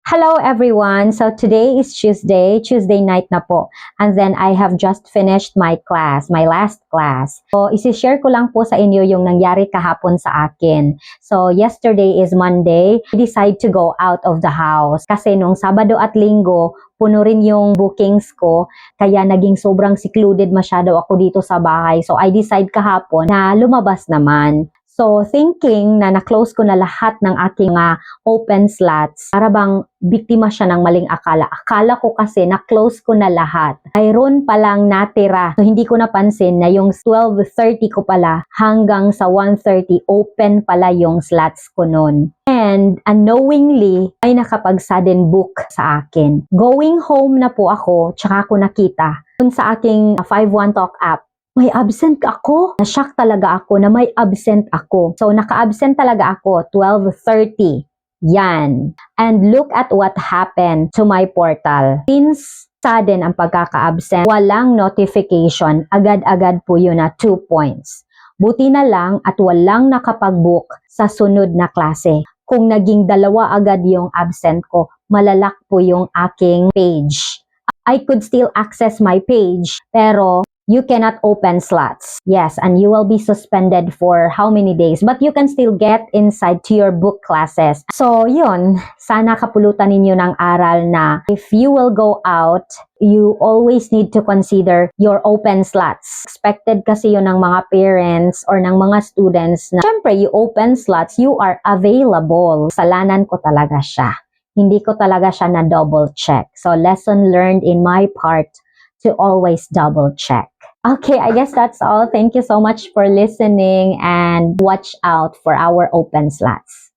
Hello everyone! So today is Tuesday night na po. And then I have just finished my last class. So isi-share ko lang po sa inyo yung nangyari kahapon sa akin. So yesterday is Monday. I decide to go out of the house. Kasi nung Sabado at Linggo, puno rin yung bookings ko. Kaya naging sobrang secluded masyado ako dito sa bahay. So I decide kahapon na lumabas naman. So, thinking na na-close ko na lahat ng aking open slots, para bang biktima siya ng maling akala. Akala ko kasi na-close ko na lahat. Mayroon palang natira. So, hindi ko napansin na yung 12:30 ko pala hanggang sa 1:30 open pala yung slots ko nun. And unknowingly, ay nakapag-sudden book sa akin. Going home na po ako, tsaka ko nakita dun sa aking 51 Talk app. May absent ako. Na-shock talaga ako na may absent ako. So, naka-absent talaga ako, 12:30. Yan. And look at what happened to my portal. Since sudden ang pagkaka-absent, walang notification, agad-agad po yun na 2 points. Buti na lang at walang nakapag-book sa sunod na klase. Kung naging 2 agad yung absent ko, malalak po yung aking page. I could still access my page, pero you cannot open slots. Yes, and you will be suspended for how many days? But you can still get inside to your book classes. So, yun. Sana kapulutan ninyo ng aral na if you will go out, you always need to consider your open slots. Expected kasi yun ng mga parents or ng mga students na syempre, you open slots, you are available. Kasalanan ko talaga siya. Hindi ko talaga siya na double check. So, lesson learned in my part to always double check. Okay, I guess that's all. Thank you so much for listening and watch out for our open slots.